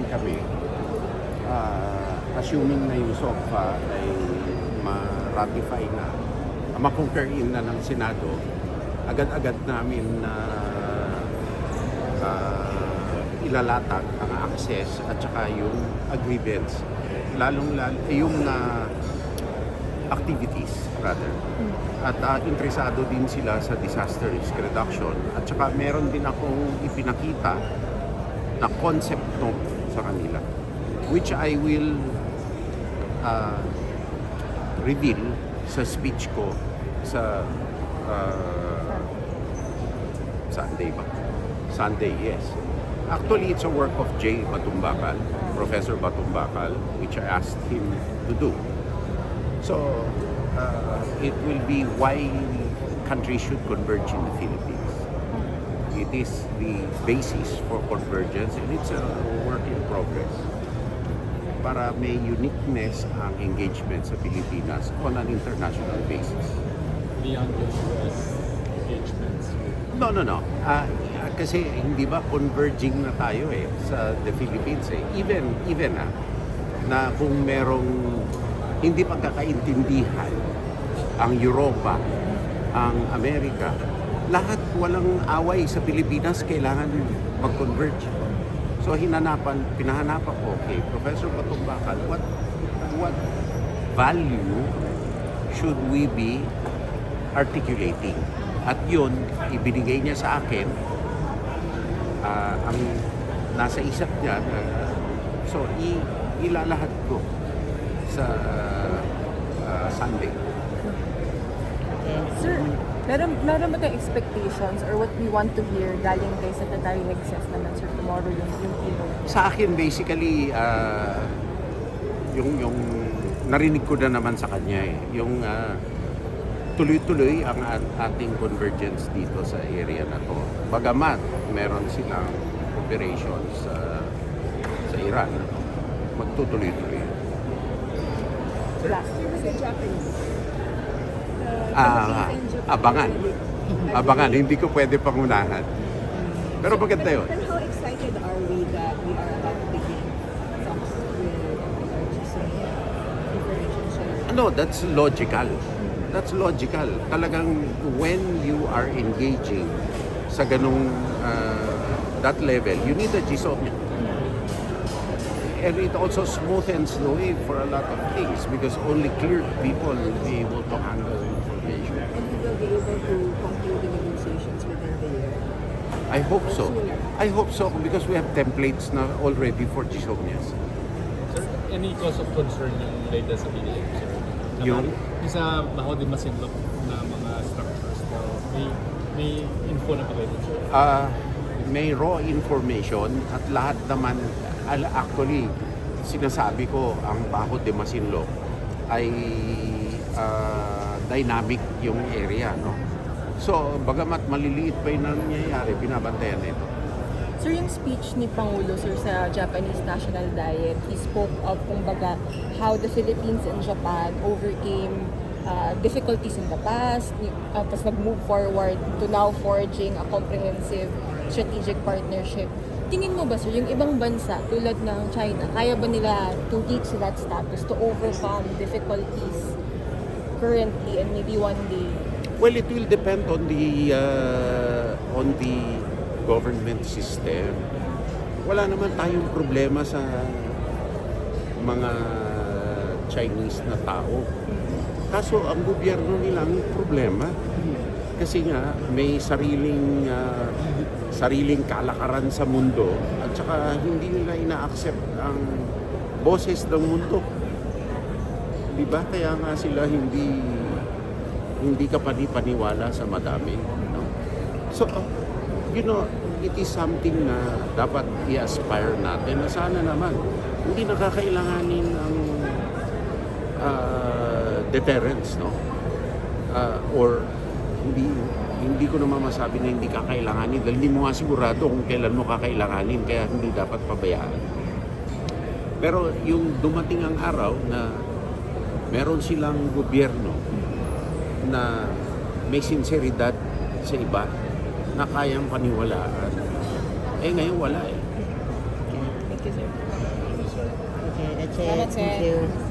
kami, assuming na yung SOCFA ay ma-ratify na, ma-concur in na ng Senado, agad-agad namin na ilalatag ang access at saka yung agreements, yung activities rather. At interesado din sila sa disaster risk reduction. At saka meron din akong ipinakita na concept note sa kanila, which I will reveal sa speech ko sa Sunday ba? Sunday, yes. Actually, it's a work of J. Batumbakal, Professor Batumbakal, which I asked him to do. So, it will be why countries should converge in the Philippines. It is the basis for convergence and it's a work in progress para may uniqueness ang engagement sa Pilipinas on an international basis. Beyond the US engagements? No. Kasi hindi ba converging na tayo sa the Philippines Even na kung merong hindi pagkakaintindihan ang Europa, ang Amerika, lahat walang away sa Pilipinas, kailangan mag-converge. So pinahanapan ko kay Professor Batumbakal, what value should we be articulating? At yun, ibinigay niya sa akin ang nasa isip niya. So ilalahad ko sa Sunday. Sir, meron ba tayong expectations or what we want to hear galing kay Secretary Hexes naman, sir, tomorrow yung keynote? Sa akin, basically, yung narinig ko na naman sa kanya yung tuloy-tuloy ang ating convergence dito sa area na to. Bagamat meron silang operations sa Iran, magtutuloy-tuloy. Last year Sa Japanese. Abangan, hindi ko pwede pangunahan. Pero maganda yun. But how excited are we that we are about to begin talks with RGC information sharing? That's logical. That's logical. Talagang when you are engaging sa ganung that level, you need a GSOC. And it also smoothens the way for a lot of things because only clear people will be able to handle information. And we will be able to conclude the negotiations within the year. I hope so. I hope so because we have templates na already for GSOCNIAS. Sir, any cause of concern yung latest sa BDM, sir? Yung? Isa Baho de Masinloc na mga structures po. May info na ba kayo, sir? May raw information at lahat naman, actually, sinasabi ko ang Baho de Masinloc ay dynamic yung area, no? So, bagamat maliliit pa yung nangyayari, binabantayan nito. Sir, yung speech ni Pangulo, sir, sa Japanese National Diet, he spoke of, kumbaga, how the Philippines and Japan overcame difficulties in the past, tapos nag-move forward to now forging a comprehensive strategic partnership. Tingin mo ba, sir, yung ibang bansa tulad ng China, kaya ba nila to reach that status, to overcome difficulties currently and maybe one day? Well, it will depend on the government system. Wala naman tayong problema sa mga Chinese na tao. Kaso ang gobyerno nilang problema kasi nga may sariling kalakaran sa mundo at saka hindi nila ina-accept ang boses ng mundo. Diba? Kaya nga sila hindi ka panipaniwala sa madami. No? So, it is something na dapat i-aspire natin na sana naman hindi nakakailanganin ang deterrence, no? Or hindi ko naman masabi na hindi kakailanganin dahil hindi mo nga sigurado kung kailan mo kakailanganin kaya hindi dapat pabayaan. Pero yung dumating ang araw na meron silang gobyerno na may sinseridad sa iba na kayang paniwalaan, ngayon wala Thank you, sir. Okay, that's it. Salamat, Thank sir. you.